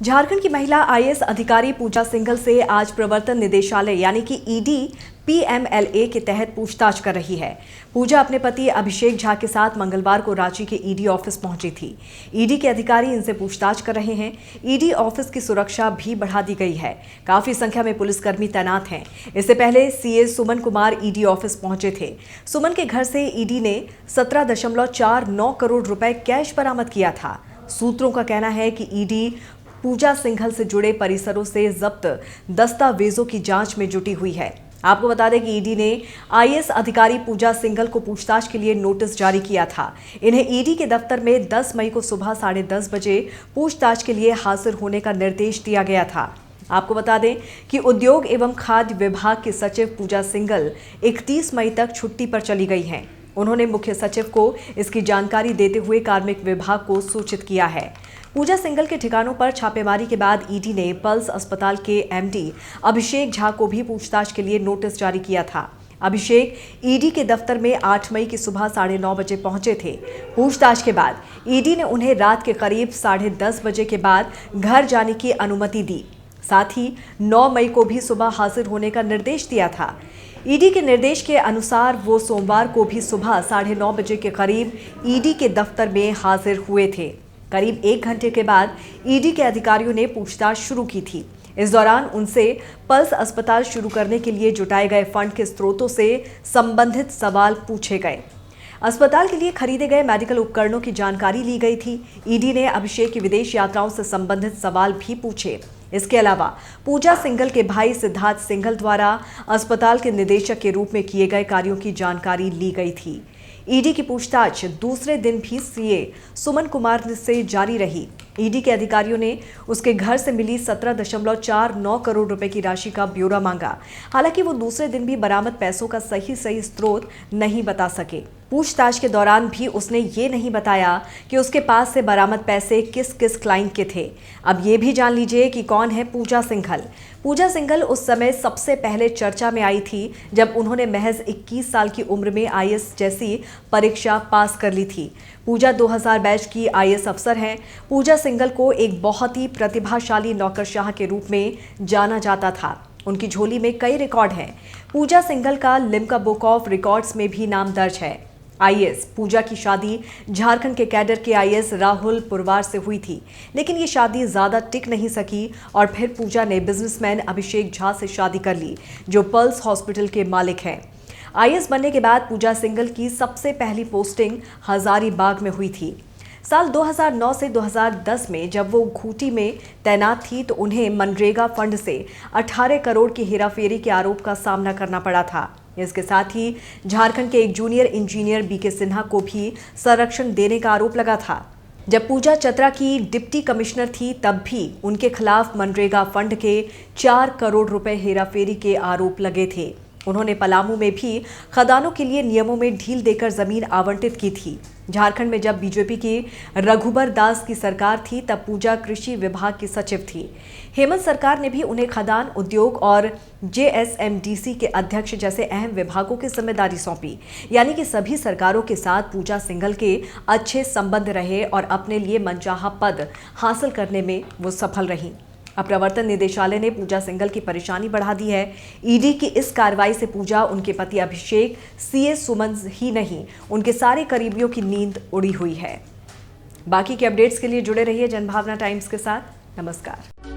झारखंड की महिला आईएएस अधिकारी पूजा सिंघल से आज प्रवर्तन निदेशालय यानी कि ईडी पीएमएलए के तहत पूछताछ कर रही है। पूजा अपने पति अभिषेक झा के साथ मंगलवार को रांची के ईडी ऑफिस पहुंची थी। ईडी के अधिकारी इनसे पूछताछ कर रहे हैं। ईडी ऑफिस की सुरक्षा भी बढ़ा दी गई है। काफी संख्या में पुलिसकर्मी तैनात हैं। इससे पहले CA Suman Kumar ED office पहुंचे थे। सुमन के घर से ईडी ने 17.49 करोड़ रुपए कैश बरामद किया था। सूत्रों का कहना है कि ईडी पूजा सिंघल से जुड़े परिसरों से जब्त दस्तावेजों की जांच में जुटी हुई है। आपको बता दें कि ईडी ने आईएएस अधिकारी पूजा सिंघल को पूछताछ के लिए नोटिस जारी किया था। इन्हें ईडी के दफ्तर में 10 मई को सुबह 10:30 बजे पूछताछ के लिए हाजिर होने का निर्देश दिया गया था। आपको बता दें कि उद्योग एवं खाद्य विभाग के सचिव पूजा सिंघल 31 मई तक छुट्टी पर चली गई हैं। उन्होंने मुख्य सचिव को इसकी जानकारी देते हुए कार्मिक विभाग को सूचित किया है। पूजा सिंघल के ठिकानों पर छापेमारी के बाद ईडी ने पल्स अस्पताल के एमडी अभिषेक झा को भी पूछताछ के लिए नोटिस जारी किया था। अभिषेक ईडी के दफ्तर में 8 मई की सुबह 9:30 बजे पहुंचे थे। पूछताछ के बाद ईडी ने उन्हें रात के करीब 10:30 बजे के बाद घर जाने की अनुमति दी। साथ ही 9 मई को भी सुबह हाजिर होने का निर्देश दिया था। ईडी के निर्देश के अनुसार वो सोमवार को भी सुबह 9:30 बजे के करीब ईडी के दफ्तर में हाजिर हुए थे। करीब 1 घंटे के बाद ईडी के अधिकारियों ने पूछताछ शुरू की थी। इस दौरान उनसे पल्स अस्पताल शुरू करने के लिए जुटाए गए फंड के स्रोतों से संबंधित सवाल पूछे गए। अस्पताल के लिए खरीदे गए मेडिकल उपकरणों की जानकारी ली गई थी। ईडी ने अभिषेक की विदेश यात्राओं से संबंधित सवाल भी पूछे। इसके अलावा पूजा सिंघल के भाई सिद्धार्थ सिंघल द्वारा अस्पताल के निदेशक के रूप में किए गए कार्यों की जानकारी ली गई थी। ईडी की पूछताछ दूसरे दिन भी सीए सुमन कुमार से जारी रही। ईडी के अधिकारियों ने उसके घर से मिली 17.49 करोड़ रुपए की राशि का ब्यौरा मांगा। हालांकि वो दूसरे दिन भी बरामद पैसों का सही स्रोत नहीं बता सके। पूछताछ के दौरान भी उसने ये नहीं बताया कि उसके पास से बरामद पैसे किस किस क्लाइंट के थे। अब ये भी जान लीजिए कि कौन है पूजा सिंघल। पूजा सिंघल उस समय सबसे पहले चर्चा में आई थी जब उन्होंने महज 21 साल की उम्र में आईएएस जैसी परीक्षा पास कर ली थी। पूजा 2000 बैच की आईएएस अफसर हैं। पूजा सिंघल को एक बहुत ही प्रतिभाशाली नौकरशाह के रूप में जाना जाता था। उनकी झोली में कई रिकॉर्ड हैं। पूजा सिंघल का लिम्का बुक ऑफ रिकॉर्ड्स में भी नाम दर्ज है। आईएएस पूजा की शादी झारखंड के कैडर के आईएएस राहुल पुरवार से हुई थी, लेकिन ये शादी ज्यादा टिक नहीं सकी और फिर पूजा ने बिजनेसमैन अभिषेक झा से शादी कर ली, जो पल्स हॉस्पिटल के मालिक हैं। आईएएस बनने के बाद पूजा सिंघल की सबसे पहली पोस्टिंग हजारीबाग में हुई थी। साल 2009 से 2010 में जब वो खूंटी में तैनात थी तो उन्हें मनरेगा फंड से 18 करोड़ की हेराफेरी के आरोप का सामना करना पड़ा था। इसके साथ ही झारखंड के एक जूनियर इंजीनियर बीके सिन्हा को भी संरक्षण देने का आरोप लगा था। जब पूजा चतरा की डिप्टी कमिश्नर थी तब भी उनके खिलाफ मनरेगा फंड के 4 करोड़ रुपए हेराफेरी के आरोप लगे थे। उन्होंने पलामू में भी खदानों के लिए नियमों में ढील देकर जमीन आवंटित की थी। झारखंड में जब बीजेपी की रघुबर दास की सरकार थी तब पूजा कृषि विभाग की सचिव थी। हेमंत सरकार ने भी उन्हें खदान उद्योग और जेएसएमडीसी के अध्यक्ष जैसे अहम विभागों की जिम्मेदारी सौंपी। यानी कि सभी सरकारों के साथ पूजा सिंघल के अच्छे संबंध रहे और अपने लिए मनचाहा पद हासिल करने में वो सफल रही। अब प्रवर्तन निदेशालय ने पूजा सिंघल की परेशानी बढ़ा दी है। ईडी की इस कार्रवाई से पूजा, उनके पति अभिषेक, सीए सुमन ही नहीं, उनके सारे करीबियों की नींद उड़ी हुई है। बाकी के अपडेट्स के लिए जुड़े रहिए जनभावना टाइम्स के साथ। नमस्कार।